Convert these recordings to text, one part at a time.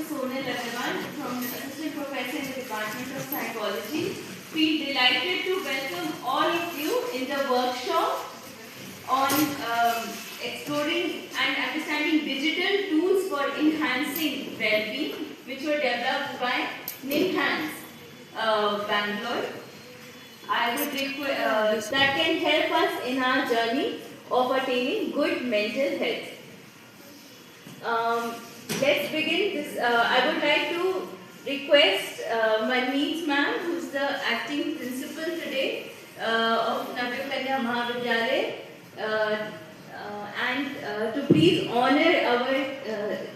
Sonal Agarwal from Assistant Professor in the Department of Psychology. We are delighted to welcome all of you in the workshop on exploring and understanding digital tools for enhancing well-being, which were developed by Nimhans, Bangalore. I would request that can help us in our journey of attaining good mental health. Let's begin this. I would like to request Manmeet ma'am, who is the acting principal today of Navya Kanya Mahavidyalaya, and to please honor our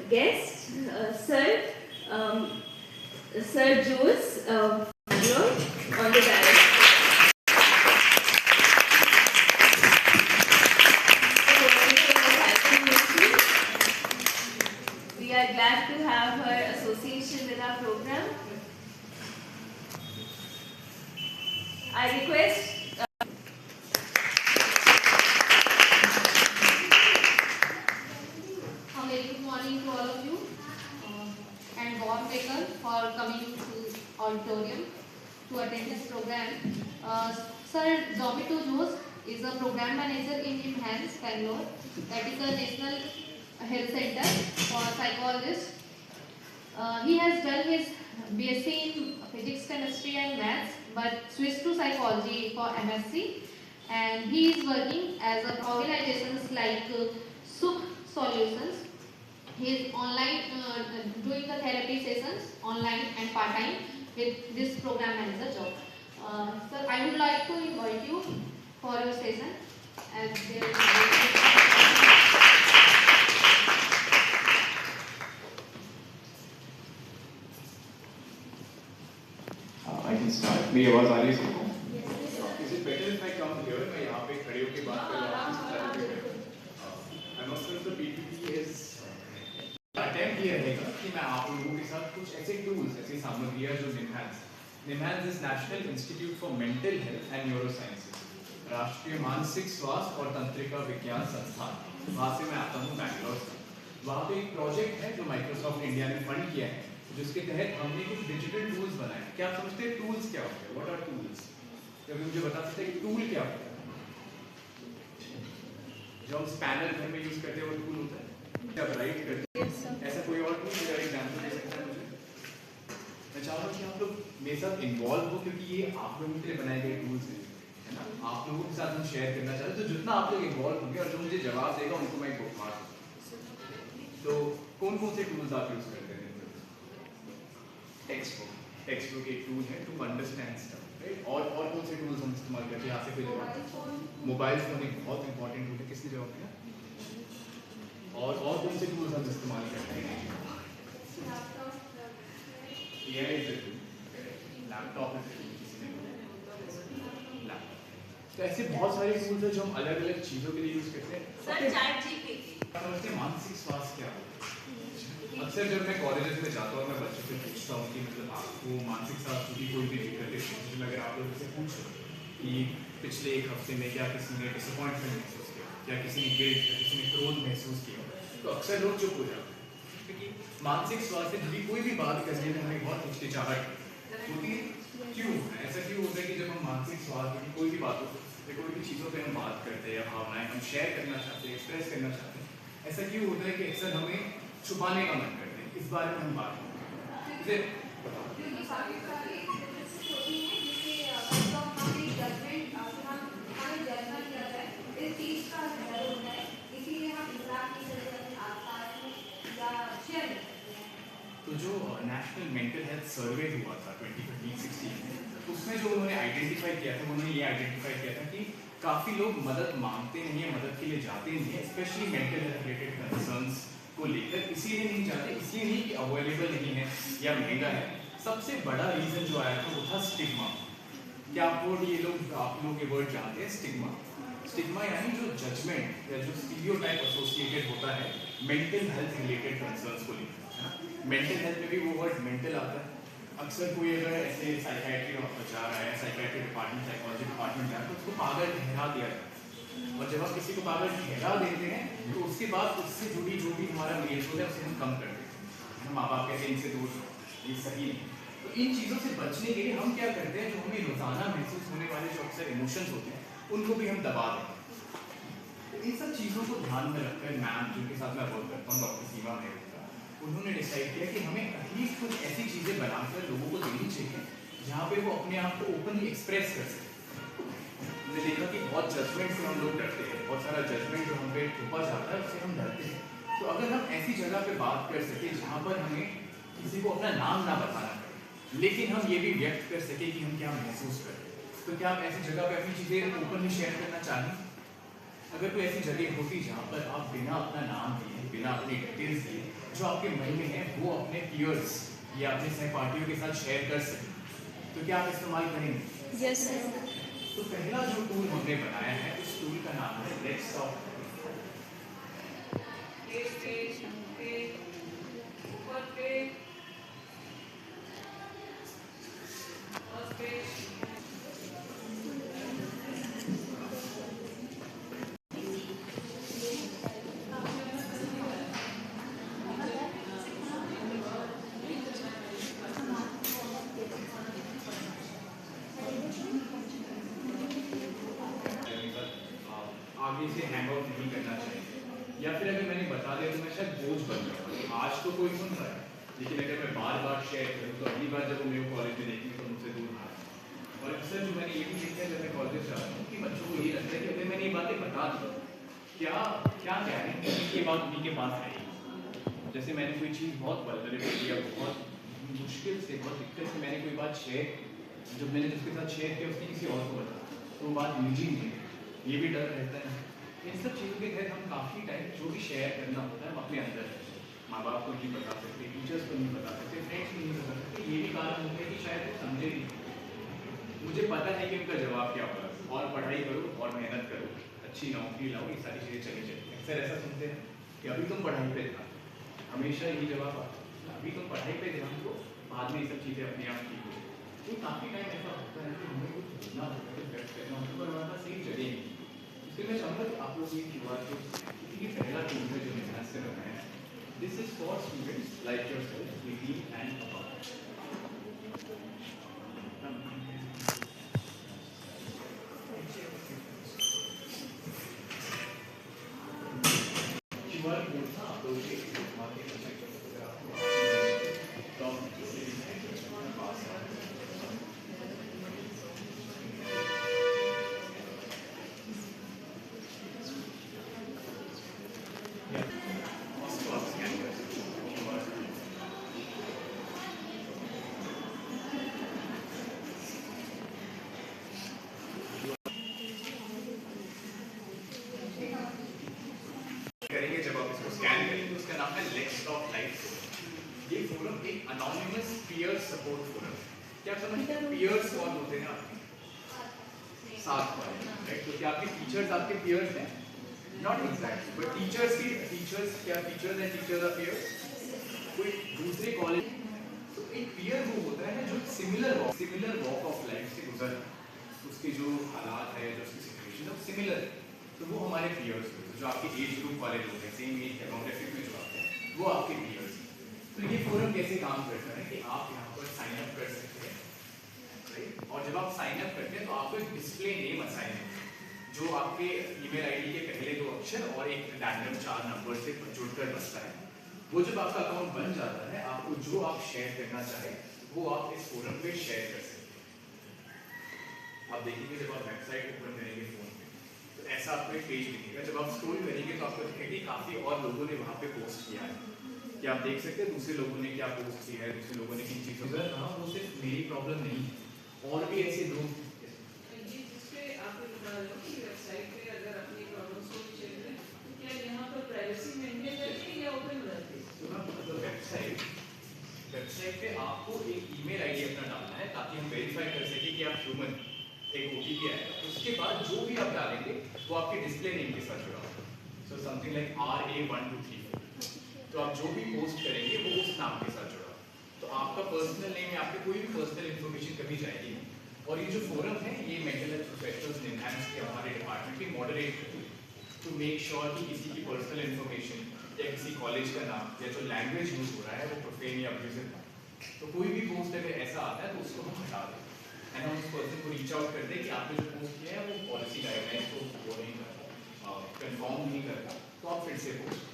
guest, Sir Jose Bangalore, on the dais. We are glad to have her association with our program. I request A very good morning to all of you and warm welcome for coming to auditorium to attend this program. Sir Zomito Jose is a program manager in Nimhans, Bangalore. That is a national health center for psychologists. He has done his BSc in physics, chemistry and maths, but switched to psychology for MSc, and he is working as a organizations like Sukh Solutions. He is online doing the therapy sessions online and part-time with this program manager job. Sir, I would like to invite you for your session, and there is I can start. मेरी आवाज आ रही है सबको? Is it better if I come here? मैं यहाँ पे खड़े होके बात कर रहा हूँ. I'm not sure if the PPT is attempt ये रहेगा कि मैं आप लोगों के साथ कुछ ऐसे tools, ऐसी सामग्रियाँ जो Nimhans is National Institute for Mental Health and Neurosciences, राष्ट्रीय मानसिक स्वास्थ्य और तंत्रिका विज्ञान संस्थान. वहाँ से मैं आता हूँ बैंगलोर से. वहाँ पे एक प्रोजेक्ट है जो माइक्रोसॉफ्ट इंडिया ने फंड किया है, जिसके तहत हमने कुछ डिजिटल टूल्स बनाए. क्या आप समझते हैं टूल्स क्या होते हैं? What are tools? कभी मुझे बता सकते हैं कि टूल क्या होता है? जो हम स्पैनर घर में यूज करते हैं वो टूल होता है. क्या आप राइट करते हैं? ऐसा कोई और टूल मेरा एग्जांपल दे सकता है मुझे? मैं चाह रहा हूँ कि आप लोग मेरे साथ इन्वॉल्व हो, क्योंकि ये आप लोगों के लिए बनाए गए टूल्स हैं, है ना. आप लोगों के साथ हम शेयर करना चाहते हैं, तो जितना आप लोग इन्वॉल्व होंगे और जो मुझे जवाब देगा उनको मैं बुक मार दूँगा. तो कौन कौन से टूल्स आप यूज करते हैं? टेक्स्ट बुक एक टूल है टू अंडरस्टैंड स्टफ, राइट. और कौन से टूल्स हम इस्तेमाल करते हैं? यहाँ से कोई जवाब? मोबाइल फोन एक बहुत इंपॉर्टेंट टूल है. किसने जवाब दिया? और कौन से टूल्स हम इस्तेमाल करते हैं? AI is a tool, laptop is a tool. किसी ने लैपटॉप. तो ऐसे बहुत सारे टूल्स हैं जो हम अलग अलग चीज़ों के लिए यूज करते हैं. Sir ChatGPT. समझते मानसिक स्वास्थ्य क्या होता है? अक्सर जब मैं कॉलेजेस में जाता हूँ मैं बच्चों से पूछता हूँ कि मतलब आपको मानसिक स्वास्थ्य की कोई भी दिक्कत है, अगर आप लोगों से पूछो कि पिछले एक हफ्ते में क्या किसी ने डिसअपॉइंटमेंट महसूस किया, या किसी ने गिल्ट, या किसी ने क्रोध महसूस किया, तो अक्सर लोग चुप हो जाते हैं, क्योंकि मानसिक स्वास्थ्य की कोई भी बात करने में हमें बहुत हिचकिचाहट होती है. क्यों ऐसा क्यों होता है कि जब हम मानसिक स्वास्थ्य की कोई भी बात हो या कोई भी चीज़ों पर हम बात करते हैं या भावनाएं हम शेयर करना चाहते हैं, एक्सप्रेस करना चाहते हैं, ऐसा क्यों होता है कि अक्सर हमें छुपाने का मन करते हैं? इस बारे में हम बात करेंगे. तो जो नेशनल मेंटल हेल्थ सर्वे हुआ था 2015-16 में, उसमें जो उन्होंने आइडेंटिफाई किया था, उन्होंने ये आइडेंटिफाई किया था कि काफ़ी लोग मदद मांगते नहीं है, मदद के लिए जाते नहीं है, specially mental health related concerns को लेकर. इसीलिए नहीं जाते, इसलिए नहीं कि अवेलेबल नहीं है या महंगा है. सबसे बड़ा रीज़न जो आया था वो था स्टिग्मा. क्या आपको ये लोग आप लोग ये वर्ड जानते हैं? स्टिग्मा. स्टिग्मा यानी जो जजमेंट या जो स्टीरियोटाइप एसोसिएटेड होता है मेंटल हेल्थ रिलेटेड कंसर्न्स को लेकर, है ना. मेंटल हेल्थ में भी वो वर्ड मेंटल आता है. अक्सर कोई अगर ऐसे साइकियाट्री जा रहा है, साइकियाट्री डिपार्टमेंट, साइकोलॉजी डिपार्टमेंट जा रहा है, तो उसको पागल ठहरा दिया जाता है. और जब आप किसी को पागल ठहरा देते हैं तो उसके बाद उससे जुड़ी जो भी हमारा रिलेशन है उसे हम कम कर देते हैं. माँ बाप कहते हैं इनसे दूर रहो, ये सही नहीं। तो इन चीज़ों से बचने के लिए हम क्या करते हैं, जो हमें रोज़ाना महसूस होने वाले जो अक्सर इमोशंस होते हैं उनको भी हम दबा देते हैं। तो इन सब चीज़ों को ध्यान में रखकर मैम जिनके साथ मैं वर्क करता हूँ, डॉक्टर सीमा मेहता, उन्होंने डिसाइड किया कि हमें एटलीस्ट कुछ ऐसी चीज़ें बनाकर लोगों को देनी चाहिए जहाँ पे वो अपने आप को ओपनली एक्सप्रेस कर सकें। हमने देखा कि बहुत जजमेंट से हम लोग डरते हैं, बहुत सारा जजमेंट जो हम पे थोपा जाता है उससे हम डरते हैं। तो अगर हम ऐसी जगह पे बात कर सके जहाँ पर हमें किसी को अपना नाम ना बताना पड़े, लेकिन हम ये भी व्यक्त कर सके कि हम क्या महसूस कर रहे हैं, तो क्या आप ऐसी जगह पे अपनी चीज़ें ओपनली शेयर करना चाहें? अगर कोई ऐसी जगह होती जहाँ पर आप बिना अपना नाम दिए, बिना अपनी डिटेल्स दिए, जो आपके मन में है वो अपने पीयर्स या अपने सहपाठियों के साथ शेयर कर सकें, तो क्या आप इस्तेमाल करेंगे? Yes sir. तो पहला जो टूल हमने बनाया है उस टूल का नाम है लेट्स टॉक। आगे से हैंग आउट नहीं करना चाहिए, या फिर अगर मैंने बता दिया तो मैं शायद बोझ बन जाऊँगा। आज तो कोई सुन रहा है, लेकिन अगर मैं बार बार शेयर करूँ तो अगली बार जब वो मेरे कॉलेज में देखेंगे तो मुझसे दूर भाग। और अक्सर जो मैंने ये भी देखा है जब मैं कॉलेज जाता हूँ कि बच्चों को ये लगता है कि अगर मैंने ये बातें बता दी क्या क्या कह रहे हैं, ये बात उन्हीं के पास रहेगी। जैसे मैंने कोई चीज़ बहुत वल्नरेबल या बहुत मुश्किल से, बहुत दिक्कत से मैंने कोई बात शेयर, जब मैंने जिसके साथ शेयर किया उसने किसी और को बताया तो वो बात निजी नहीं है, ये भी डर रहता है। इन सब चीज़ों के तहत हम काफ़ी टाइम जो भी शेयर करना होता है हम अपने अंदर रखते हैं। माँ बाप को नहीं बता सकते, टीचर्स को नहीं बता सकते, फ्रेंड्स को नहीं बता सकते। ये भी कारण होता है कि शायद वो समझे नहीं। मुझे पता है कि उनका जवाब क्या होगा, और पढ़ाई करो और मेहनत करो, अच्छी नौकरी लाओ, ये सारी चीज़ें चली जाती हैं। अक्सर ऐसा सुनते हैं कि अभी तुम पढ़ाई पे ध्यान, हमेशा यही जवाब आता है, अभी तुम पढ़ाई पे ध्यान दो, बाद में ये सब चीज़ें अपने आप ठीक हो। तो काफ़ी टाइम ऐसा होता है कि हमें कुछ बोलना होता है, कुछ व्यक्त करना होता है, पर हमारे पास सही जगह नहीं। इसलिए मैं चाहूँगा कि आप लोग ये शुरुआत जो क्योंकि पहला टूल है जो मैंने से बनाया है, this is for students like yourself 18 and above. QR code था आप लोगों के मार्केट में चेक कर सकते हैं, आपको टॉप पास है। करेंगे जब आप इसको स्कैन करेंगे, उसका नाम है लेट्स टॉक लाइव फोरम। ये फोरम एक अनोनिमस पीयर सपोर्ट फोरम। क्या समझते हैं पीयर्स कौन होते हैं आपके साथ वाले, राइट? तो क्या आपके टीचर्स आपके पीयर्स हैं? नॉट एग्जैक्टली, बट टीचर्स क्या teachers and teachers are peers? कोई दूसरे कॉलेज, तो एक पीयर वो होता है जो सिमिलर वॉक ऑफ लाइफ से गुजर, उसके जो हालात है, जो उसकी सिचुएशन है सिमिलर है, तो वो हमारे पीयर्स होते हैं। जो आपके एज ग्रुप वाले लोग हैं, सेम एज डेमोग्राफिक में जो आते हैं, वो आपके पीयर्स हैं। तो ये फोरम कैसे काम करता है कि आप यहाँ पर साइन अप कर सकते हैं, राइट? और जब आप साइन अप करते हैं तो आपको एक डिस्प्ले नेम असाइन है, जो आपके ईमेल आईडी के पहले 2 अक्षर और एक रैंडम 4 नंबर से जुड़कर बसता है। वो जब आपका अकाउंट बन जाता है, आपको जो आप शेयर करना चाहें वो आप इस फोरम पे शेयर कर सकते हैं। आप देखेंगे जब आप वेबसाइट ओपन करेंगे फोन पे तो ऐसा आपको एक पेज दिखेगा। जब आप स्क्रॉल करेंगे तो आपको दिखेगा कि काफ़ी और लोगों ने वहाँ पे पोस्ट किया है, कि आप देख सकते हैं दूसरे लोगों ने क्या पोस्ट किया है, दूसरे लोगों ने किन चीज़ों पर कहा। वो सिर्फ मेरी प्रॉब्लम नहीं है, और भी ऐसे लोग वेबसाइट पे आपको एक ईमेल आईडी अपना डालना है ताकि हम वेरीफाई कर सकें कि आप ह्यूमन। एक ओटीपी आएगा, उसके बाद जो भी आप डालेंगे वो आपके डिस्प्ले नेम के साथ जुड़ा होगा। So something like RA1234। तो आप जो भी पोस्ट करेंगे वो उस नाम के साथ जुड़ा होगा। तो आपका पर्सनल नेम या आपकी कोई भी पर्सनल इन्फॉर्मेशन कभी जाएगी। और ये जो फोरम है ये मेंटल हेल्थ प्रोफेशनल्स ने एनहांस किया हमारे डिपार्टमेंट के मॉडरेट टू मेक श्योर कि किसी की पर्सनल इन्फॉर्मेशन या किसी कॉलेज का नाम या जो लैंग्वेज यूज हो रहा है वो प्रोफेन या अब्यूजिव ना, तो कोई भी पोस्ट अगर ऐसा आता है तो उसको हम हटा दें एंड हम उस पर्सन को रीच आउट कर दें कि आपने जो पोस्ट किया है वो पॉलिसी गाइडलाइंस को वो नहीं करता, कंफर्म नहीं करता, तो आप फिर से पोस्ट।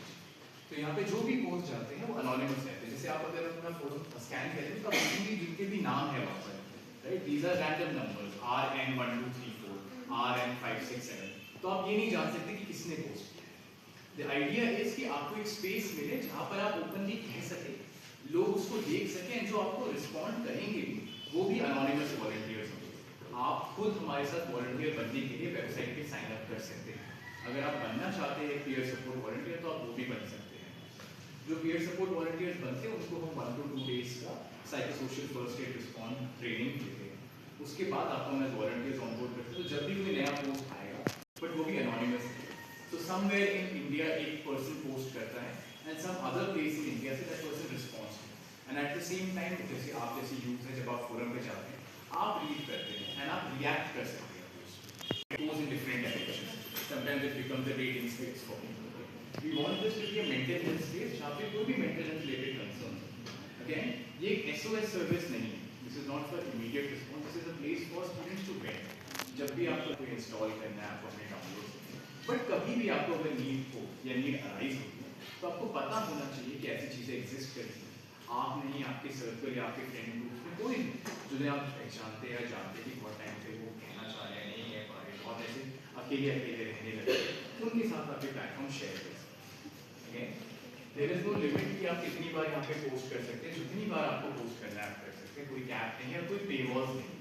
तो यहाँ पे जो भी पोस्ट जाते हैं वो अनोनिमस रहते हैं। जैसे आप अगर अपना फोटो स्कैन करें तो कभी जिनके भी नाम है वहाँ पर, right, these are random numbers RN1234 RN567, तो आप ये नहीं जान सकते कि किसने पोस्ट किया है। द आइडिया इज कि आपको एक स्पेस मिले जहाँ पर आप ओपनली कह सके, लोग उसको देख सकें, जो आपको रिस्पॉन्ड करेंगे भी वो भी अनोनिमस वॉलंटियर्स होंगे। आप खुद हमारे साथ वॉलंटियर बनने के लिए वेबसाइट पे साइन अप कर सकते हैं। अगर आप बनना चाहते हैं पीयर सपोर्ट वॉलंटियर तो आप वो भी बन सकते हैं। जो पीयर सपोर्ट वॉलंटियर्स बनते हैं उनको हम 1 to 2 डेज का psychosocial first aid respond training देते हैं। उसके बाद आपको मैं वॉलंटियर्स ऑनबोर्ड करते हैं, तो जब भी कोई नया पोस्ट आएगा बट वो भी एनोनिमस है, तो समवेयर इन इंडिया एक पर्सन पोस्ट करता है and some other place in India से that person response, and at the same time जैसे आप जैसे यूथ है, जब आप फोरम पे जाते हैं आप रीड करते हैं एंड आप रिएक्ट कर सकते हैं। It goes in different directions. Sometimes it becomes a dating space for people. We want this to be a mental health space जहाँ पे कोई भी mental health related concern हो। Again, ये एक SOS सर्विस नहीं है। This is not for immediate response. This is a place for students to vent. जब भी आपको कोई इंस्टॉल करना है आपको अपने डाउनलोड करना है, बट कभी भी आपको अगर नीड हो या नीड अराइज होती है तो आपको पता होना चाहिए कि ऐसी चीज़ें एग्जिस्ट करती हैं। आप नहीं, आपके सर्कल या आपके फ्रेंड ग्रुप में कोई जिन्हें आप पहचानते या जानते कि बहुत टाइम से वो कहना चाह रहे हैं नहीं है पा रहे, बहुत ऐसे अकेले अकेले रहने लगे, तो उनके साथ आप ये प्लेटफॉर्म शेयर कर सकते हैं। देयर इज नो लिमिट कि आप कितनी बार यहाँ पे पोस्ट कर सकते हैं, जितनी बार आपको पोस्ट करना है आप कर सकते हैं, कोई कैप नहीं है, कोई पे वॉल्स नहीं।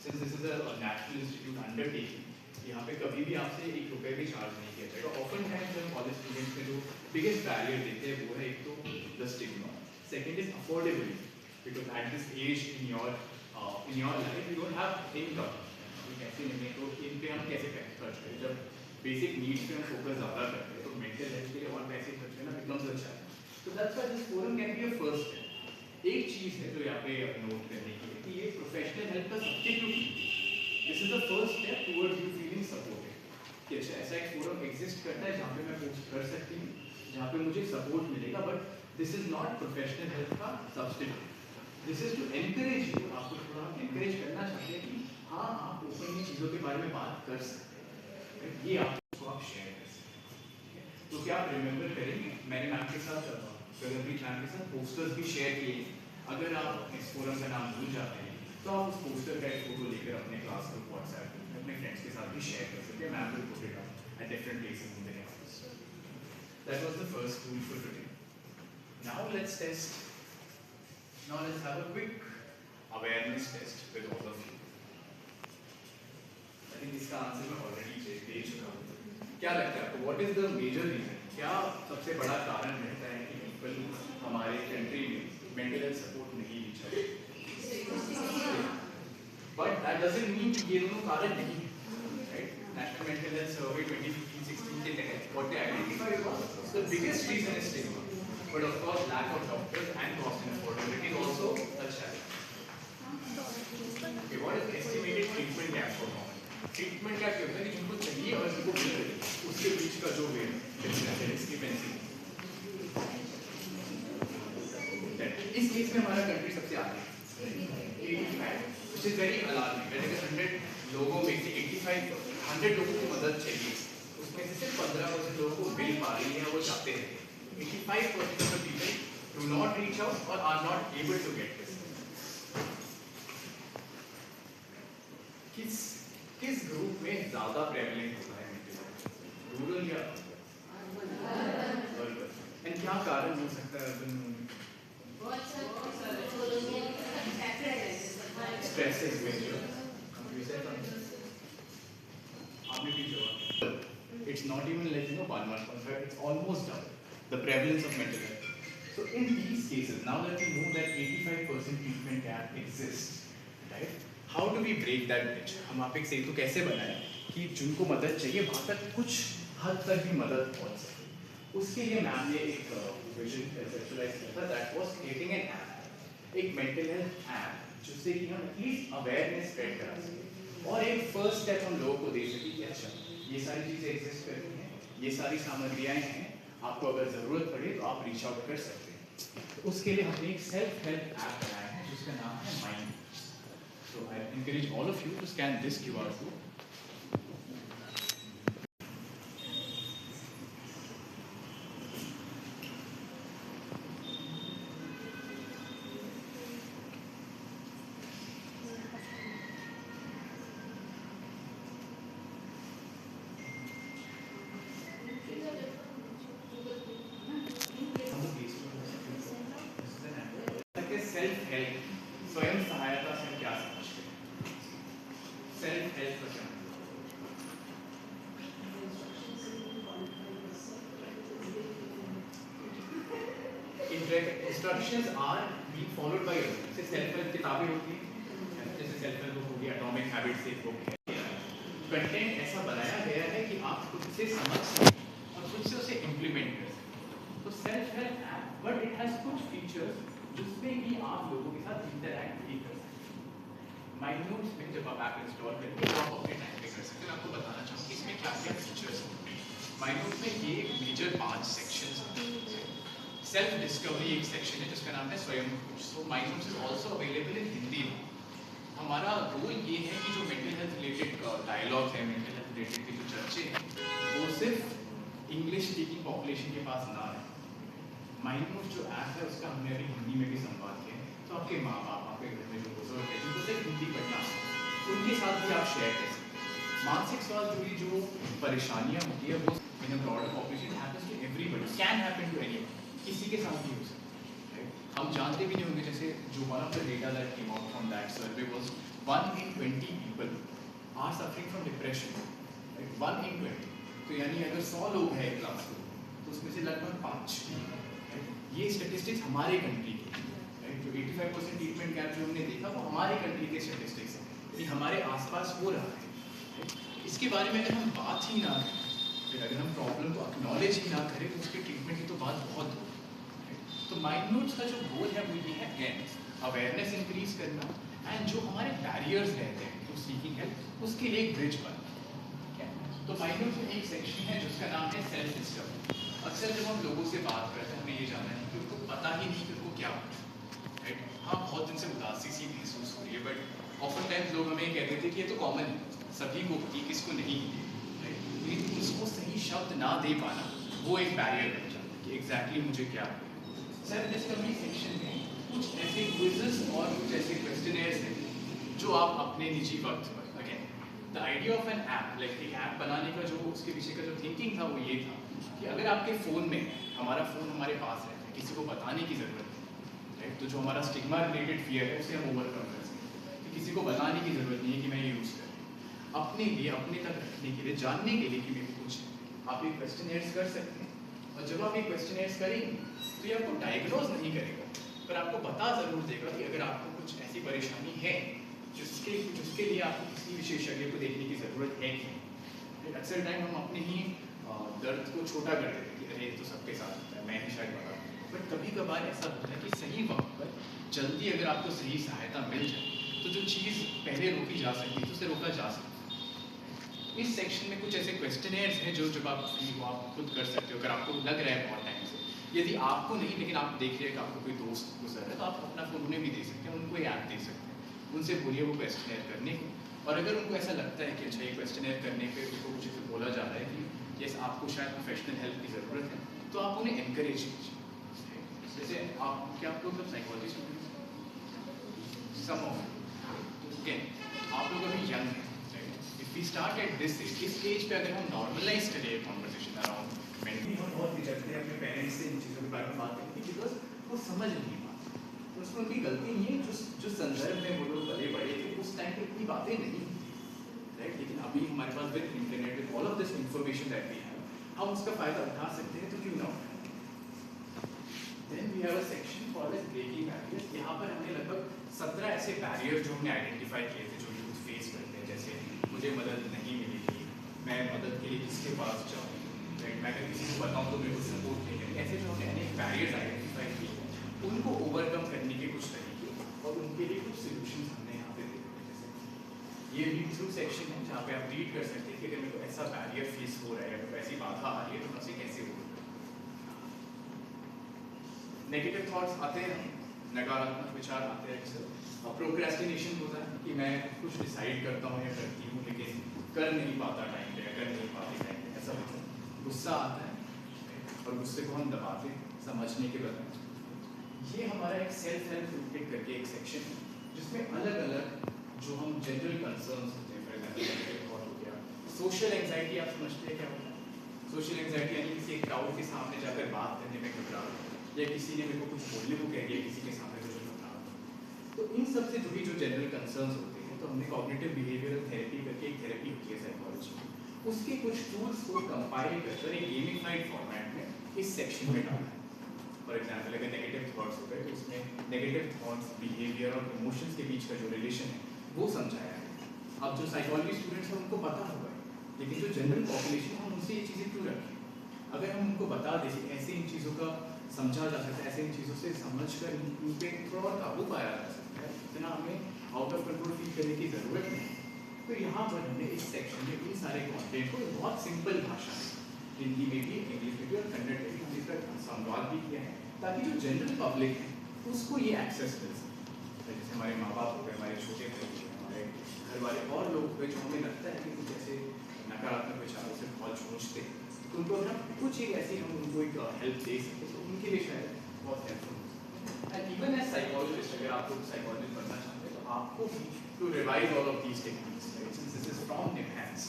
Since this is a national institute undertaking, यहाँ पे कभी भी आपसे ₹1 भी चार्ज नहीं किया जाएगा। ऑफन टाइम्स जब कॉलेज स्टूडेंट्स में जो बिगेस्ट बैरियर देखते हैं वो है एक तो the stigma, second is affordability, because at this age in your life you don't have income, कैसे नहीं है तो इन पे हम कैसे खर्च करें। जब बेसिक नीड्स पे हम फोकस ज़्यादा करते हैं तो मेंटल हेल्थ के लिए और पैसे खर्च करना बिकम्स अ चैलेंज। तो that's why this forum can be a first step. एक चीज़ है जो यहाँ पे नोट करने की है कि ये प्रोफेशनल हेल्प का सब्जेक्टिव नहीं है। This is the first step towards you feeling supported कि अच्छा ऐसा एक फोरम एग्जिस्ट करता है जहाँ पे मैं पोस्ट कर सकती हूँ, जहाँ पे मुझे सपोर्ट मिलेगा, but this is not professional health का subjective. This is to encourage you, आपको थोड़ा एनकरेज करना चाहते हैं कि हाँ आप ओपनली चीज़ों के बारे में बात कर सकते हैं, ये आपको आप शेयर कर सकते हैं। तो क्या आप रिमेंबर करेंगे मैंने मैम के साथ गगनप्रीत मैम के साथ पोस्टर्स भी शेयर किए। अगर आप इस फोरम का नाम भूल जाते हैं तो आप उस पोस्टर का एक फोटो लेकर अपने क्लास ग्रुप व्हाट्सएप ग्रुप अपने फ्रेंड्स के साथ भी शेयर कर सकते हैं। Ma'am will put it up at different places in the campus. That was the first tool for today. Now let's test. Now let's have a quick awareness test with all of you. I think इसका answer मैं already दे चुका हूँ। क्या लगता है आपको? What is the major reason? क्या सबसे बड़ा कारण रहता है कि people हमारे कंट्री में मेंटल हेल्थ सपोर्ट नहीं ली जाती? But that doesn't mean कि ये दोनों कारण नहीं हैं, right? National Mental Health Survey 2015-16 के तहत what they identified was the biggest reason is stigma. But of course, lack of doctors and cost and affordability is also a challenge. Okay, what is the estimated treatment gap for women? Treatment gap क्या होता है कि जिनको चाहिए और जिनको मिल रही है उसके बीच का जो डिफरेंस है डिस्क्रिपेंसी। इस केस में हमारा कंट्री सबसे आगे है 85, which is very alarming. अगर 100 लोगों में से 100 लोगों को मदद चाहिए, उसमें से सिर्फ 15% लोगों को मिल पा रही है, वो चाहते हैं। 85% of the people do not reach out or are not able to get this. किस ग्रुप में ज़्यादा प्रेवलेंट होता है मेंटल हेल्थ, रूरल या अर्बन? एंड क्या कारण हो सकता है अर्बन में? Stress is major. आपने भी जवाब, it's not even like 1.5, it's almost double the prevalence of mental health. So in these cases, now that we know that 85% treatment gap exists, right? How do we break that bridge? हम आप एक सेतु कैसे बनाएं कि जिनको मदद चाहिए वहाँ तक कुछ हद तक भी मदद पहुँच सके? उसके लिए मैम ने एक विजन कंसेप्चुअलाइज किया था, that was creating an app, एक mental health app, जिससे कि हम एटलीस्ट अवेयरनेस स्प्रेड करा सकें और एक फर्स्ट स्टेप हम लोगों को दे सकें कि अच्छा ये सारी चीज़ें एग्जिस्ट करती हैं, ये सारी सामग्रियाँ हैं, आपको अगर ज़रूरत पड़े तो आप रीच आउट कर सकते हैं। तो उसके लिए हमने एक सेल्फ हेल्प ऐप बनाया है जिसका नाम है mind. So I encourage all of you to scan this QR code. Self help, स्वयं सहायता से क्या समझते हैं? सेल्फ हेल्प का क्या instructions are being followed by others. जैसे सेल्फ हेल्प किताबें होती हैं, जैसे सेल्फ हेल्प बुक होगी, एटॉमिक हैबिट्स एक बुक है। कंटेंट ऐसा बनाया गया है कि आप खुद से समझ सकें और खुद से उसे इम्प्लीमेंट कर सकें। तो self help app, but it has कुछ फीचर्स जिसमें कि आप लोगों के साथ इंटरैक्ट भी कर सकते हैं। माइंड नोट्स में जब आप ऐप इंस्टॉल करके आप अपने टाइम पे कर सकते हैं। आपको बताना चाहूँगी इसमें क्या क्या फीचर्स होंगे। माइंड नोट्स में ये मेजर 5 सेक्शंस हैं। सेल्फ डिस्कवरी एक सेक्शन है जिसका नाम है स्वयं खोज। So mind notes is also available in Hindi में। हमारा गोल ये है कि जो मेंटल हेल्थ रिलेटेड डायलॉग है, मेंटल हेल्थ रिलेटेड की जो चर्चे हैं, वो सिर्फ इंग्लिश स्पीकिंग पॉपुलेशन के पास ना रहे। माइंड नोट्स जो ऐप है उसका हमने अभी हिंदी में भी संवाद किया है। तो आपके माँ बाप, आपके घर में जो बुजुर्ग है जिनको सिर्फ हिंदी पढ़ना है, उनके साथ भी आप शेयर कर सकते हैं। मानसिक स्वास्थ्य जुड़ी जो परेशानियाँ होती है वो in a broader population happens to everybody, can happen to anyone, किसी के साथ भी हो सकता है। हम जानते भी नहीं होंगे, जैसे जो one of the data that came out from that survey was 1 in 20 people are suffering from depression. 1 in 20, तो यानी अगर 100 लोग हैं क्लास में तो उसमें से लगभग 5। ये स्टेटिस्टिक्स हमारे कंट्री के, जो 85% ट्रीटमेंट गैप जो हमने देखा वो हमारे कंट्री के स्टेटिस्टिक्स हैं, ये हमारे आसपास हो रहा है। इसके बारे में अगर हम बात ही ना करें, फिर अगर हम प्रॉब्लम को एक्नॉलेज ही ना करें तो उसके ट्रीटमेंट की तो बात बहुत दूर है। तो माइंड नोट्स का जो गोल है वो ये है, अगेन अवेयरनेस इंक्रीज करना एंड जो हमारे बैरियर्स रहते हैं टू सीकिंग हेल्प, उसके लिए एक ब्रिज बनना। तो माइंड नोट्स में एक सेक्शन है जिसका नाम है सेल्फ डिस्कवरी। अक्सर जब हम लोगों से बात करते हैं हमें ये जानना है कि उनको पता ही नहीं कि उनको क्या होता है, राइट? हाँ, बहुत दिन से उदासी सी महसूस हो रही है, बट ऑफन टाइम्स लोग हमें कहते थे कि ये तो कॉमन है, सभी को होती, किसको नहीं होती, राइट? लेकिन उसको सही शब्द ना दे पाना वो एक बैरियर बन जाता है कि एग्जैक्टली मुझे क्या है। सेल्फ डिस्कवरी सेक्शन में कुछ ऐसे क्विज़ेस और कुछ ऐसे क्वेश्चनेयर्स हैं जो आप अपने निजी वक्त पर, again the idea of an app, like एक ऐप बनाने का जो उसके पीछे का जो थिंकिंग था वो ये था कि अगर आपके फ़ोन में, हमारा फ़ोन हमारे पास रहता है, किसी को बताने की ज़रूरत है, राइट? तो जो हमारा स्टिग्मा रिलेटेड फियर है उसे हम ओवरकम कर सकते हैं कि किसी को बताने की ज़रूरत नहीं है कि मैं ये यूज़ करूँ। अपने लिए, अपने तक रखने के लिए, जानने के लिए कि मेरे को कुछ है, आप ये क्वेश्चनेयर्स कर सकते हैं। और जब आप ये क्वेश्चनेयर्स करेंगे तो ये आपको डायग्नोज नहीं करेगा, पर आपको बता ज़रूर देगा कि अगर आपको कुछ ऐसी परेशानी है जिसके लिए आपको किसी विशेषज्ञ को देखने की ज़रूरत है कि नहीं। अक्सर टाइम हम अपने ही दर्द को छोटा कर देते हैं कि अरे तो सबके साथ होता है, मैं ही शायद बता, बट कभी कभार ऐसा होता है कि सही वक्त पर जल्दी अगर आपको सही सहायता मिल जाए तो जो चीज़ पहले रोकी जा सकती है तो उसे रोका जा सकता है। इस सेक्शन में कुछ ऐसे क्वेश्चनेयर्स हैं जो जब आप फ्री हो आप खुद कर सकते हो। अगर आपको लग रहा है बहुत टाइम से, यदि आपको नहीं लेकिन आप देख रहे हैं कि आपको कोई दोस्त गुजर रहा है तो आप अपना फ़ोन उन्हें भी दे सकते हैं, उनको ये ऐप दे सकते हैं, उनसे बोलिए वो क्वेश्चनेयर करने को। और अगर उनको ऐसा लगता है कि अच्छा ये क्वेश्चनेयर करने पे उनको कुछ ऐसे बोला जा रहा है कि यस आपको शायद प्रोफेशनल हेल्प की ज़रूरत है, तो आप उन्हें एनकरेज कीजिए। जैसे आप क्या आप लोग सब psychology students, some of okay, आप लोग अभी यंग हैं, if we start at this age, इस एज पे अगर हम नॉर्मलाइज करें कॉन्वर्सेशन अराउंड मेंटली, हम बहुत हिचकते हैं अपने पेरेंट्स से इन चीज़ों के बारे में बात करने की, बिकॉज वो समझ नहीं पाते। तो उसमें उनकी गलती नहीं है, जो संदर्भ में वो लोग पले बड़े थे उस टाइम पे इतनी बातें नहीं, राइट? लेकिन अभी हमारे पास with internet, with all of this information that we have, हम उसका फ़ायदा उठा सकते हैं, तो क्यों ना उठाएं। Then we have a section for the breaking barriers. यहाँ पर हमने लगभग 17 ऐसे बैरियर जो हमने आइडेंटिफाई किए थे जो यूथ फेस करते हैं, जैसे मुझे मदद नहीं मिलेगी, मैं मदद के लिए किसके पास जाऊँ, राइट? मैं अगर किसी को बताऊँ तो मेरे को सपोर्ट नहीं करें। ऐसे जो हमने अनेक बैरियर्स आइडेंटिफाई किए उनको ओवरकम करने के कुछ तरीके और उनके लिए कुछ सोल्यूशंस हमने यहाँ पे दे दिए। जैसे ये रीड थ्रू सेक्शन है जहाँ पे आप रीड कर सकते हैं कि अगर मेरे को ऐसा बैरियर फेस हो रहा है या फिर ऐसी बाधा आ रही है तो मैं उसे कैसे ओवरकम। नेगेटिव थॉट्स आते हैं, नकारात्मक विचार आते हैं अक्सर। प्रोक्रेस्टिनेशन होता है कि मैं कुछ डिसाइड करता हूँ या करती हूँ लेकिन कर नहीं पाता टाइम पे, कर नहीं पाती टाइम पे, ऐसा होता है। गुस्सा आता है और गुस्से को हम दबाते हैं समझने के बजाय। ये हमारा एक सेल्फ हेल्प टूलकिट करके एक सेक्शन है जिसमें अलग अलग जो हम जनरल कंसर्न्स होते हैं, फॉर एग्जाम्पल हो गया सोशल एंजाइटी। आप समझते हैं क्या होता है सोशल एंजाइटी? यानी किसी एक क्राउड के सामने जाकर बात करने में घबराहट, या किसी ने मेरे को कुछ बोलने को कह दिया किसी के सामने तो घबराहट। तो इन सब से जुड़ी जो जनरल कंसर्न्स होते हैं, तो हमने कॉग्निटिव बिहेवियरल थेरेपी करके एक थेरेपी होती है साइकोलॉजी, उसके कुछ टूल्स को कंपाइल कर एक गेमिफाइड फॉर्मेट में इस सेक्शन में डाला है। फॉर एग्जाम्पल अगर नेगेटिव थॉट्स होते हैं तो उसमें नेगेटिव थॉट्स, बिहेवियर और इमोशंस के बीच का जो रिलेशन है वो समझाया है। अब जो साइकोलॉजी स्टूडेंट्स हैं उनको पता होगा, लेकिन जो जनरल पॉपुलेशन है हम उनसे ये चीज़ें क्यों रखें? अगर हम उनको बता दें कि ऐसे इन चीज़ों का समझा जा सकता है, ऐसे इन चीज़ों से समझकर इन पे थोड़ा और काबू पाया जा सकता है, इतना हमें आउट ऑफ कंट्रोल फील करने की ज़रूरत नहीं। तो यहाँ पर हमने इस सेक्शन में इन सारे कॉन्टेंट को बहुत सिंपल भाषा में, हिंदी में भी, इंग्लिश में भी और कन्नड़ में भी हमने इसका संवाद भी किया है ताकि जो जनरल पब्लिक है उसको ये एक्सेस मिल सके। जैसे हमारे माँ बाप हो गए, हमारे छोटे भाई हो गए, हमारे घर वाले और लोग हुए जो हमें लगता है कि कुछ ऐसे नकारात्मक विचारों से बहुत जूझते हैं, तो उनको अगर हम कुछ एक ऐसी हम उनको एक हेल्प दे सकें तो उनके लिए शायद बहुत हेल्पफुल हो। एंड इवन एज साइकोलॉजिस्ट, अगर आप लोग साइकोलॉजिस्ट बनना चाहते हैं तो आपको भी to revise all of these techniques, right, since this is from enhance,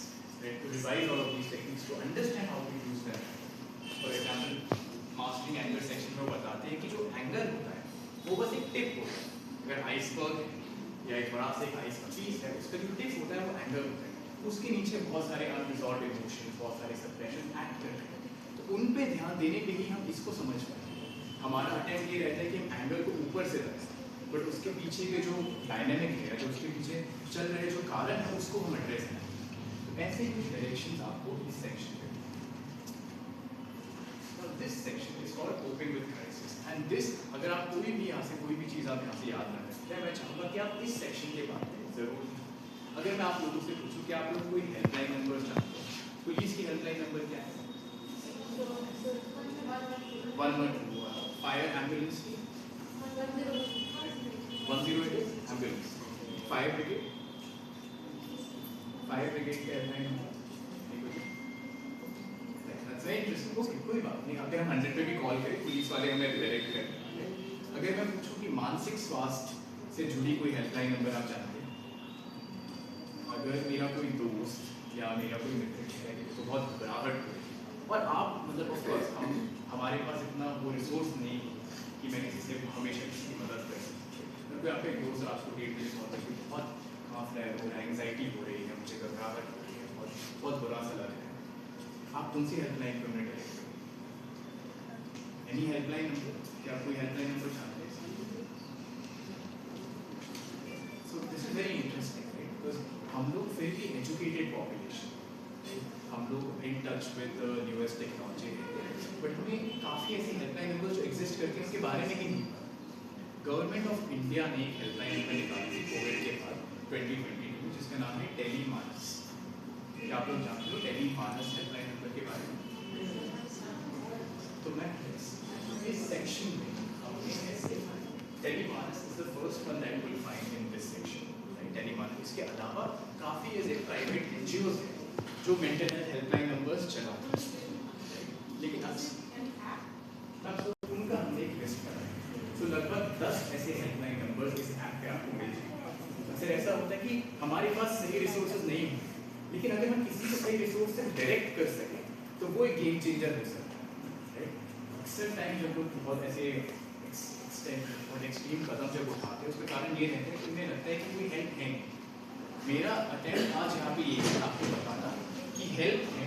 right, to revise all of these techniques to understand how to use them. For example mastering anger section में बताते हैं कि जो एंगर होता है वो बस एक टिप होता है। अगर आइसबर्ग है या एक बड़ा सा एक आइस पीस है, उसका जो टिप होता है वो एंगर होता है, उसके नीचे बहुत सारे अनरिजॉल्व्ड इमोशंस, बहुत सारे सप्रेशन एक्ट कर रहे हैं, तो उन पे ध्यान देने पे ही हम इसको समझ पाएंगे। हमारा अटेम्प्ट ये रहता है कि हम एंगर को ऊपर से रखें, बट उसके पीछे के जो डायनेमिक है, जो उसके पीछे चल रहे जो कारण है उसको हम एड्रेस करें। तो ऐसे ही कुछ डायरेक्शंस आपको इस सेक्शन में। This section is called coping with crisis and this, अगर आप कोई भी यहाँ से कोई भी चीज़ आप यहाँ से याद ना रखें, मैं चाहूँगा कि आप इस सेक्शन के बारे में ज़रूर, अगर मैं आप लोगों से पूछूं कि आप लोग कोई हेल्पलाइन नंबर जानते हो, पुलिस की हेल्पलाइन नंबर क्या है? 112। फायर एम्बुलेंस की 108 एम्बुलेंस। फायर ब्रिगेड की हेल्पलाइन नंबर इंटरेस्टिंग। ओके, कोई बात नहीं, अगर हम 100 पे भी कॉल करें पुलिस वाले हमें डायरेक्ट करें। अगर मैं पूछूं कि मानसिक स्वास्थ्य से जुड़ी कोई हेल्पलाइन नंबर आप जानते हैं? अगर मेरा कोई दोस्त या मेरा कोई मित्र है तो बहुत घबराहट हो और आप मतलब ऑफकोर्स हमारे पास इतना वो रिसोर्स नहीं कि मैं किसी से हमेशा किसी की मदद कर सकूँ। कोई आपका एक दोस्त आपको डेट में बहुत काफ रहा है, एंगजाइटी हो रही है, मुझे घबराहट हो रही है, बहुत बुरा सा लग रहा है, आप कौन सी हेल्पलाइन पर उन्हें डायरेक्ट करें? Any helpline number? क्या कोई हेल्पलाइन नंबर जानते हैं? So this is very interesting, right, because हम लोग फिर भी एजुकेटेड पॉपुलेशन, हम लोग in touch with newest technology रहते हैं, बट हमें काफ़ी ऐसी हेल्पलाइन नंबर जो एग्जिस्ट करती हैं उसके बारे में ही नहीं पता। गवर्नमेंट ऑफ इंडिया ने एक हेल्पलाइन नंबर निकाली थी कोविड के बाद 2022, जिसका नाम है टेलीमानस। क्या आप लोग जानते हो टेलीमानस हेल्पलाइन नंबर के बारे में? तो मैं इस सेक्शन में Tele MANAS is the first one that will find in this section, right, Tele MANAS. इसके अलावा काफ़ी ऐसे प्राइवेट एनजीओज हैं जो मेंटल हेल्थ हेल्पलाइन नंबर्स चलाते हैं, लेकिन अब उनका हमने एक लिस्ट करा है। तो लगभग 10 ऐसे हेल्पलाइन नंबर्स इस ऐप पे आपको मिल जाएंगे। अक्सर ऐसा होता है कि हमारे पास सही रिसोर्सेज नहीं होते, लेकिन अगर हम किसी को सही रिसोर्स से डायरेक्ट कर सकें तो वो एक गेम चेंजर हो सकता है, राइट। अक्सर टाइम जब लोग बहुत ऐसे एक्सटेंड और एक्सट्रीम कदम जब उठाते हैं उसका कारण ये रहता है कि उन्हें लगता है कि कोई हेल्प है। मेरा अटेम्प्ट आज यहाँ पे ये है आपको बताना कि हेल्प है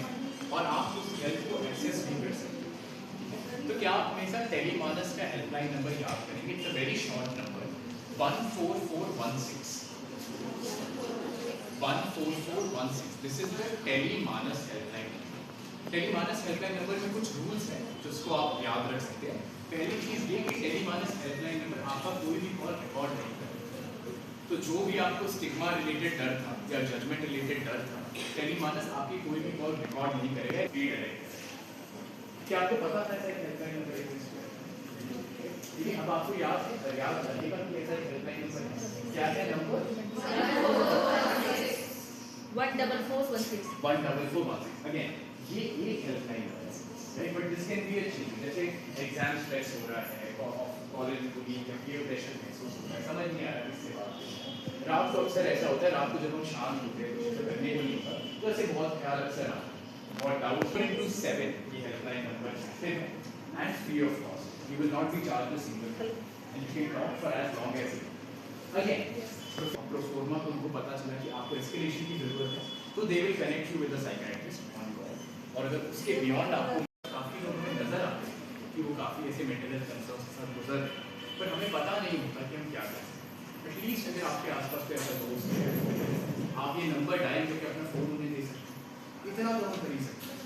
और आप उस हेल्प को एक्सेस भी कर सकते हैं। तो क्या आप मेरे साथ टेलीमानस का हेल्पलाइन नंबर याद करेंगे? It's a very short number 14416 14416। This is the Tele MANAS helpline. Tele MANAS helpline number में कुछ रूल्स हैं जिसको आप याद रख सकते हैं। पहली चीज़ ये कि टेलीमानस हेल्पलाइन नंबर आपका कोई भी कॉल रिकॉर्ड नहीं करेगा। तो जो भी आपको स्टिग्मा रिलेटेड डर था या जजमेंट रिलेटेड डर था, टेलीमानस आपकी कोई भी कॉल रिकॉर्ड नहीं करेगा, रीडायरेक्ट करेगा। क्या आपको पता था ऐसा हेल्पलाइन नंबर एग्जिस्ट करता है? ठीक है, अब आपको याद रखिएगा कि ऐसा हेल्पलाइन नंबर क्या है नंबर 14416 अगेन ये एक हेल्पलाइन नंबर है, but this can be a चीज जैसे एग्जाम स्ट्रेस हो रहा है, कॉलेज में कोई पीयर प्रेशर महसूस हो रहा है, समझ नहीं आ रहा किससे बात करना। रात को अक्सर ऐसा होता है, रात को जब हम शांत होते हैं कुछ तो करने को नहीं होता, तो ऐसे बहुत ख्याल अक्सर आता है और डाउट 7 ये हेल्पलाइन नंबर एक्टिव है and free of cost, you will not be charge a single and you can talk for as long as you again proforma को उनको पता चला कि आपको एस्केलेशन की जरूरत है, तो they will connect you with the psychiatrist on call. और अगर उसके बियॉन्ड आपको काफ़ी लोगों में नजर आते हैं कि वो काफ़ी ऐसे मेंटल हेल्थ कंसर्न्स के साथ गुजर रहे हैं, पर हमें पता नहीं होता कि हम क्या करें। एटलीस्ट अगर आपके आसपास कोई ऐसा दोस्त है, आप ये नंबर डायल करके अपना फ़ोन उन्हें दे सकते हैं, इतना तो हम कर ही सकते हैं।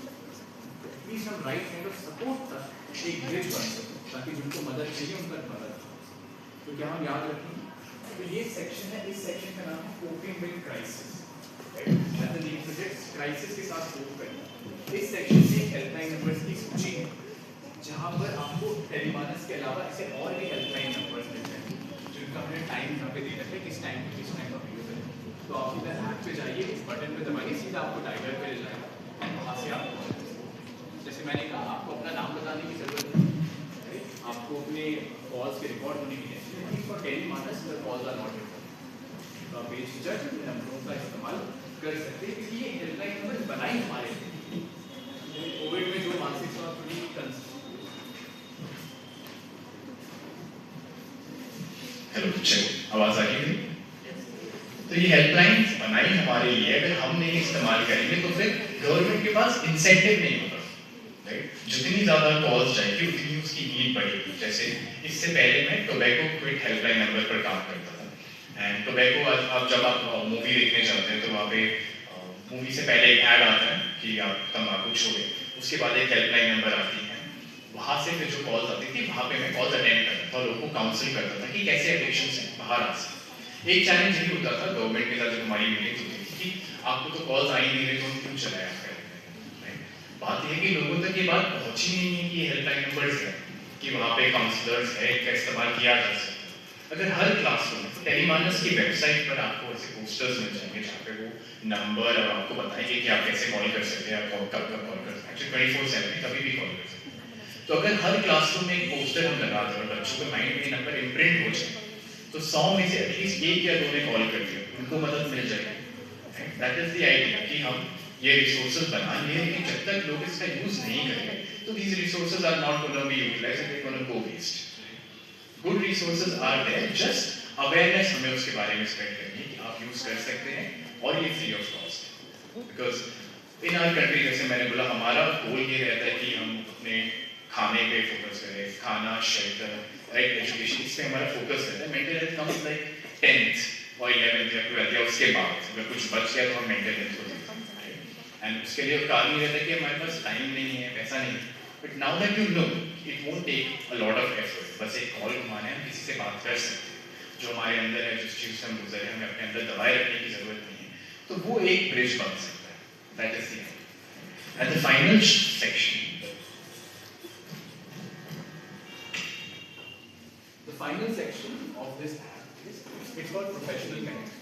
एटलीस्ट हम राइट काइंड ऑफ सपोर्ट तक एक ब्रिज बन सकें ताकि जिनको मदद चाहिए उन तक मदद। तो क्या हम याद रखेंगे? तो ये सेक्शन है, इस सेक्शन का नाम है कोपिंग विद क्राइसिस, क्राइसिस के साथ कोप करना। इस सेक्शन में हेल्पलाइन नंबर्स की सूची है जहाँ पर आपको टेलीमानस के अलावा ऐसे और भी हेल्पलाइन नंबर्स मिलते हैं जिनका हमने टाइम यहाँ पे दे रखा है, किस टाइम पे किस टाइम अवेलेबल है। तो आप इधर ऐप पे जाइए, इस बटन पे दबाइए, सीधा आपको डायलर पे ले जाएगा एंड वहाँ से आप जैसे मैंने कहा आपको अपना नाम बताने की जरूरत नहीं है, आपको अपने कॉल्स के रिकॉर्ड होने की नहीं, for Tele MANAS the calls are not record, तो आप बेझिझक इन नंबरों का इस्तेमाल कर सकते हैं क्योंकि ये हेल्पलाइन नंबर बनाई हमारे लिए। कोविड में जो मानसिक स्वास्थ्य की हेलो चलो आवाज आ रही है। तो ये हेल्पलाइन बनाई हमारे लिए, अगर हम नहीं इस्तेमाल करेंगे तो फिर गवर्नमेंट के पास इंसेंटिव नहीं होगा, राइट। जितनी ज्यादा कॉल्स जाएगी उतनी उसकी नीड बढ़ेगी। जैसे इससे पहले मैं टोबैको क्विट हेल्पलाइन नंबर पर काम करता था एंड टोबैको अब जब आप मूवी देखने जाते हैं तो वहाँ पे मूवी से पहले एक ऐड आता है कि आप तंबाकू छोड़े, उसके बाद एक हेल्पलाइन नंबर आती है, वहाँ से फिर जो कॉल्स आती थी वहाँ पे मैं कॉल्स अटेंड करता था और लोगों को काउंसिल करता था कि कैसे एडिक्शन से बाहर आ सकते। एक चैलेंज ये होता था गवर्नमेंट के साथ जब हमारी मीटिंग होती थी कि आपको तो कॉल्स आ ही नहीं रहे तो हम क्यों चलाया करें। बात यह है कि लोगों तक ये बात पहुंची नहीं है कि ये हेल्पलाइन नंबर्स है, कि वहाँ पे काउंसलर्स है, इनका इस्तेमाल किया जा सकता है। अगर हर क्लासरूम टेलीमानस की वेबसाइट पर आपको ऐसे पोस्टर्स मिल जाएंगे जहाँ पे वो नंबर और आपको बताएंगे कि आप कैसे कॉल कर सकते हैं, आप कब कब कॉल कर सकते हैं, एक्चुअली 24/7 कभी भी कॉल कर सकते हैं। तो अगर हर क्लासरूम में एक पोस्टर हम लगा दें और बच्चों के माइंड में ये नंबर इम्प्रिंट हो जाए तो 100 में से एटलीस्ट एक या दो ने कॉल कर दिया, उनको मदद मिल जाएगी। दैट इज द आइडिया कि हम ये रिसोर्सेज बना लिए, लेकिन जब तक लोग इसका यूज नहीं करेंगे तो these resources are not going to be utilized and they're going to go waste. Good resources are there, just awareness हमें उसके बारे में स्प्रेड करनी है कि आप यूज कर सकते हैं और ये फ्री ऑफ कॉस्ट है। बिकॉज इन आवर कंट्री जैसे मैंने बोला हमारा गोल ये रहता है कि हम अपने खाने पे फोकस करें, खाना, शेल्टर, राइट, एजुकेशन, इस पे हमारा फोकस रहता है। Mental health comes like 10th और 11th या 12th या उसके बाद, अगर कुछ बच गया तो हम मेंटल हेल्थ को देखते हैं एंड उसके लिए कारण ये रहता है कि हमारे पास टाइम नहीं है, पैसा नहीं है। But now that you know it won't take a lot of effort, बस एक कॉल घुमाना है, हम किसी से बात कर सकते हैं, जो हमारे अंदर है, जिस चीज़ से हम गुजर है, हमें अपने अंदर दबाए रखने की जरूरत नहीं है, तो वो एक ब्रिज बन सकता है। That is the end the final section, The final section of this app is it's called professional connect.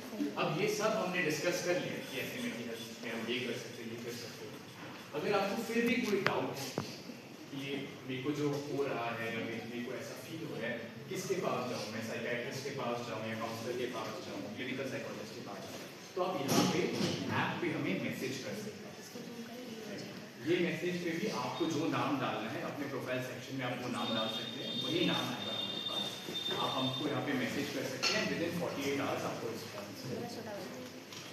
अब ये सब हमने डिस्कस कर लिया कि ऐसे में हम ये कर सकते हैं, ये कर सकते हैं। अगर आपको फिर भी कोई डाउट है कि ये मेरे को जो हो रहा है या मेरे को ऐसा फील हो रहा है, किसके पास जाऊँ, मैं साइकियाट्रिस्ट के पास जाऊँ या काउंसलर के पास जाऊँ, क्लिनिकल साइकोलॉजिस्ट के पास जाऊँ, तो आप यहाँ पे ऐप पे हमें मैसेज कर सकते हैं। ये मैसेज पे भी आपको जो नाम डालना है अपने प्रोफाइल सेक्शन में आप वो नाम डाल सकते हैं, वही नाम आएगा हमारे पास, आप हमको यहाँ पे मैसेज कर सकते हैं, विद इन 48 आवर्स आपको रिस्पॉन्स।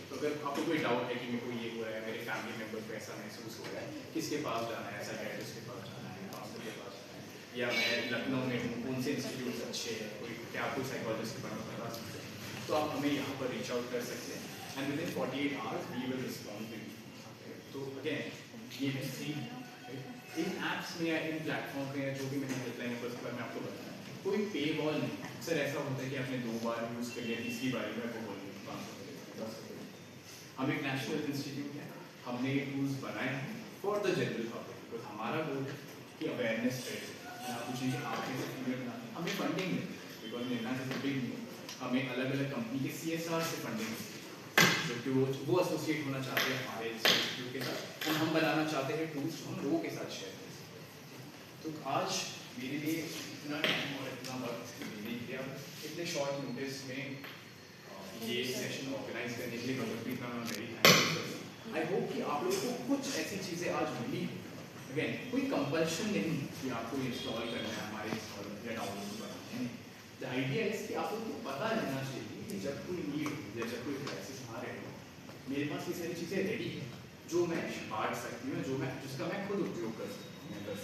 तो अगर आपको कोई डाउट है कि मेरे को ये हो रहा है, मेरे फैमिली मेम्बर को ऐसा महसूस हो रहा है, किसके पास जाना है, साइकियाट्रिस्ट के पास जाना है, काउंसलर के पास जाना है, या मैं लखनऊ में हूँ, कौन से इंस्टीट्यूट अच्छे हैं, कोई क्या कोई साइकोलॉजिस्ट के बारे में बता सकते हैं, तो आप हमें यहाँ पर रीच आउट कर सकते हैं and within 48 hours we will respond to you. तो अगेन ये है फ्री। इन ऐप्स में या इन प्लेटफॉर्म में जो भी मैंने हेल्पलाइन नंबर्स के बारे में आपको बताया, कोई पे वॉल नहीं। सर ऐसा होता है कि आपने 2 बार यूज़ कर लिया, तीसरी बार में आपको बोल हम एक नेशनल इंस्टीट्यूट है, हमने ये टूल्स बनाए हैं for the general public, because हमारा गोल है कि अवेयरनेस स्प्रेड हो। पूछें कि आप कैसे फीडर बनाते हैं, हमें फंडिंग मिलती है बिकॉज निर्णय जैसे बिग हमें अलग अलग कंपनी के CSR से फंडिंग मिलती है, क्योंकि वो एसोसिएट होना चाहते हैं हमारे इंस्टीट्यूट के साथ और हम बनाना चाहते हैं टूल्स हम लोगों के साथ शेयर करें। तो आज मेरे लिए इतना टाइम और इतना वक्त देने के लिए इतने शॉर्ट नोटिस में ये सेशन ऑर्गेनाइज करने के लिए वेरी थैंकफुल। आई होप कि आप लोगों को कुछ ऐसी चीज़ें आज मिली। अगेन कोई कंपल्शन नहीं कि आपको इंस्टॉल करना है हमारे इंस्टॉल या डाउनलोड करना है। द आइडिया इज कि आप लोगों को पता रहना चाहिए कि जब कोई नीड हो या जब कोई क्राइसिस आ रहे हो, मेरे पास ये सारी चीज़ें रेडी है जो मैं बांट सकती हूँ, जिसका मैं खुद उपयोग कर सकती हूँ।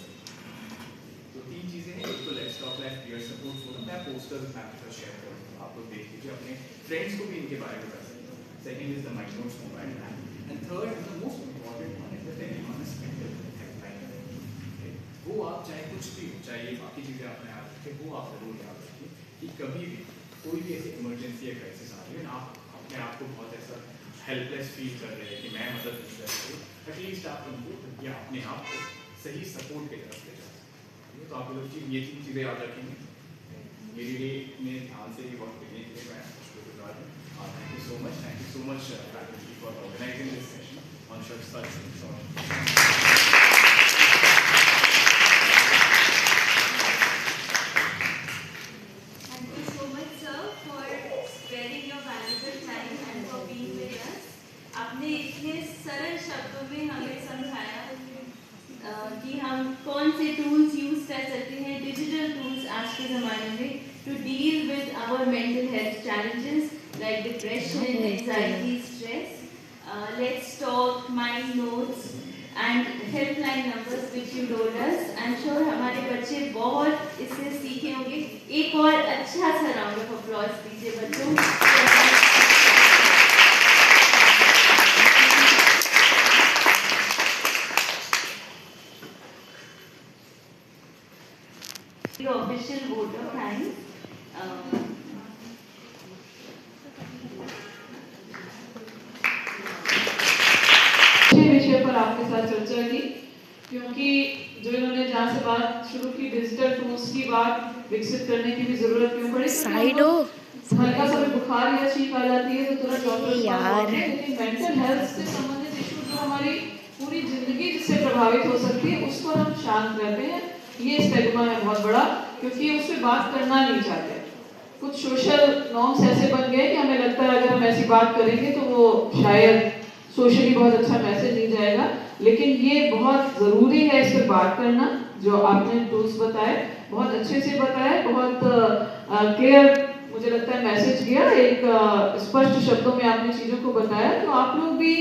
तो 3 चीज़ें हैं, एक तो let's talk life peer support forum, मैं पोस्टर्स मैं आपके साथ शेयर करूँगा, आप लोग देख लीजिए, अपने फ्रेंड्स को भी इनके बारे में बता सकते हो। Second is the mind notes mobile app, and third is the most important one is the Tele MANAS mental helpline. वो आप चाहे कुछ भी हो, चाहे ये बाकी चीज़ें आपने याद रखें, वो आप जरूर याद रखिए कि कभी भी कोई भी ऐसी इमरजेंसी या क्राइसिस आ रही है ना, आप अपने आप को बहुत ऐसा हेल्पलेस फील कर रहे हैं कि मैं मदद नहीं कर रही, एटलीस्ट आप उनको या अपने आप को सही सपोर्ट की तरफ ले जा सकते हैं। तो आप लोग ये 3 चीज़ें याद रखेंगे। मेरे लिए मेरे ध्यान से ये वक्त देने के लिए मैं शुक्रगुजार हूँ। Thank you so much faculty for organising this session on swachhata. आपने इतने सरल शब्दों में हमें समझाया कि हम कौन से टूल्स यूज कर सकते हैं, डिजिटल टूल्स आज के ज़माने में, to deal with our mental health challenges like depression, anxiety, stress. Let's talk, mind notes and helpline numbers which you told us. I am sure हमारे बच्चे बहुत इससे सीखे होंगे। एक और अच्छा सा राउंड ऑफ अप्लॉज दीजिए बच्चों। Official vote of thanks. विषय पर आपके साथ चर्चा की, क्योंकि जो इन्होंने जहाँ से बात शुरू की, डिजिटल टूल्स की बात विकसित करने की भी जरूरत क्यों पड़ी। साइड हो, हल्का सा बुखार या छींक आ जाती है तो तुरंत डॉक्टर के पास जाते हैं, लेकिन मेंटल हेल्थ से संबंधित इशू जो हमारी पूरी जिंदगी जिससे प्रभावित हो सकती है उस पर हम शांत रहते हैं। ये स्टिग्मा है बहुत बड़ा, क्योंकि उस पर बात करना नहीं चाहते। कुछ सोशल नॉर्म्स ऐसे बन गए कि हमें लगता है अगर हम ऐसी बात करेंगे तो वो शायद सोशली बहुत अच्छा मैसेज नहीं जाएगा, लेकिन ये बहुत ज़रूरी है इस पर बात करना। जो आपने टूल्स बताए बहुत अच्छे से बताए, बहुत क्लियर मुझे लगता है मैसेज गया, एक स्पष्ट शब्दों में आपने चीज़ों को बताया। तो आप लोग भी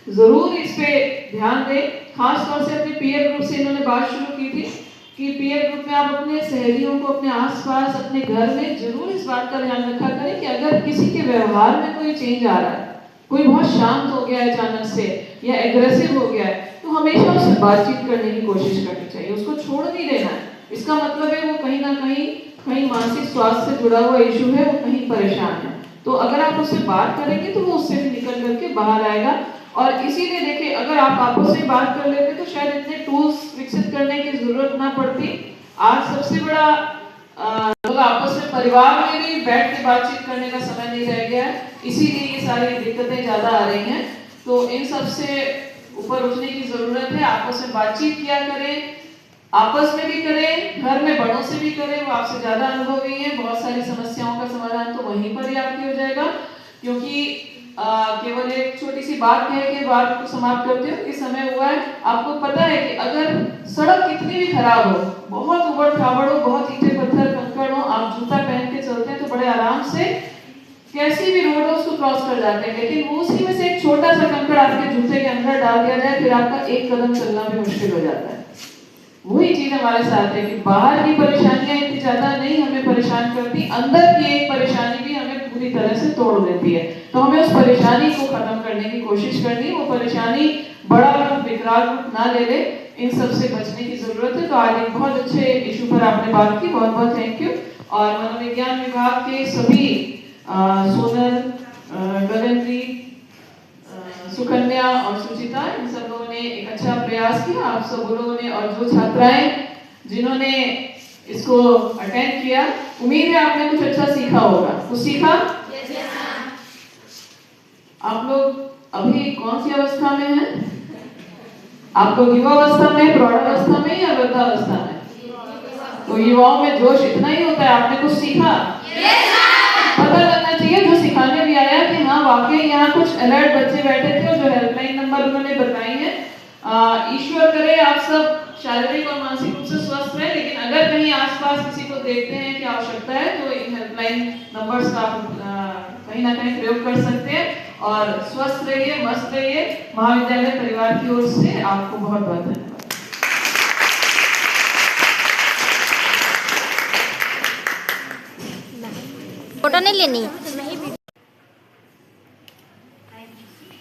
ज़रूर इस पे ध्यान दें, खास तौर से अपने पीयर ग्रुप से इन्होंने बात शुरू की थी कि पीयर ग्रुप में आप अपने सहेलियों को, अपने आसपास, अपने घर में जरूर इस बात का ध्यान रखा करें कि अगर किसी के व्यवहार में कोई चेंज आ रहा है, कोई बहुत शांत हो गया है अचानक से या एग्रेसिव हो गया है, तो हमेशा उससे बातचीत करने की कोशिश करनी चाहिए, उसको छोड़ नहीं देना है। इसका मतलब है वो कहीं ना कहीं मानसिक स्वास्थ्य से जुड़ा हुआ इशू है, वो कहीं परेशान है। तो अगर आप उससे बात करेंगे तो वो उससे भी निकल करके बाहर आएगा। और इसीलिए देखिए, अगर आप आपस में बात कर लेते तो शायद इतने टूल्स विकसित करने की जरूरत ना पड़ती। आज सबसे बड़ा लोग आपस में परिवार में भी बैठ के बातचीत करने का समय नहीं रह गया है, इसीलिए ये सारी दिक्कतें ज्यादा आ रही हैं। तो इन सब से ऊपर उठने की जरूरत है। आपस में बातचीत किया करें, आपस में भी करें, घर में बड़ों से भी करें, वो आपसे ज्यादा अनुभवी हैं। बहुत सारी समस्याओं का समाधान तो वहीं पर ही आपकी हो जाएगा, क्योंकि केवल एक छोटी सी बात कह के बात को समाप्त करते हो कि समय हुआ है। आपको पता है कि अगर सड़क कितनी भी खराब हो, बहुत उबड़ खाबड़ हो, बहुत ईंटे पत्थर कंकड़ हो, आप जूता पहन के चलते हैं तो बड़े आराम से कैसी भी रोड हो उसको क्रॉस कर जाते हैं। लेकिन उसी में से एक छोटा सा कंकड़ आपके जूते के अंदर डाल दिया जाए, फिर आपका एक कदम चलना भी मुश्किल हो जाता है। वही चीज हमारे साथ है कि बाहर की परेशानियां इतनी ज्यादा नहीं हमें परेशान करती, अंदर की एक परेशानी भी हमें पूरी तरह से तोड़ देती है। तो हमें उस परेशानी को खत्म करने की कोशिश करनी है। वो परेशानी बड़ा रूप, विकराल रूप ना ले ले, इन सब से बचने की जरूरत है। तो आज एक बहुत अच्छे इशू पर आपने बात की, बहुत बहुत थैंक यू। और मनोविज्ञान विभाग के सभी सोनल, गगनप्रीत, सुकन्या और सुचिता, इन सब लोगों ने एक अच्छा प्रयास किया। आप सब लोगों ने और जो छात्राएं जिन्होंने इसको अटेंड किया। उम्मीद है आपने कुछ अच्छा सीखा होगा। कुछ सीखा? आप लोग अभी कौन सी अवस्था में हैं? आप लोग युवावस्था में, प्रौढ़ावस्था में या वृद्धावस्था में? तो युवाओं में जोश इतना ही होता है। आपने कुछ सीखा? पता लगना चाहिए जो सिखाने भी आया कि हाँ वाकई यहाँ कुछ अलर्ट बच्चे बैठे थे और जो हेल्पलाइन नंबर उन्होंने बताई है। ईश्वर करे आप सब शारीरिक और मानसिक रूप से स्वस्थ रहे, लेकिन अगर कहीं आसपास किसी को देखते हैं कि आवश्यकता है तो इन हेल्पलाइन नंबर्स का आप कहीं ना कहीं प्रयोग कर सकते हैं। और स्वस्थ रहिए, मस्त रहिए। महाविद्यालय परिवार की ओर से आपको बहुत बहुत धन्यवाद। फोटो नहीं लेनी।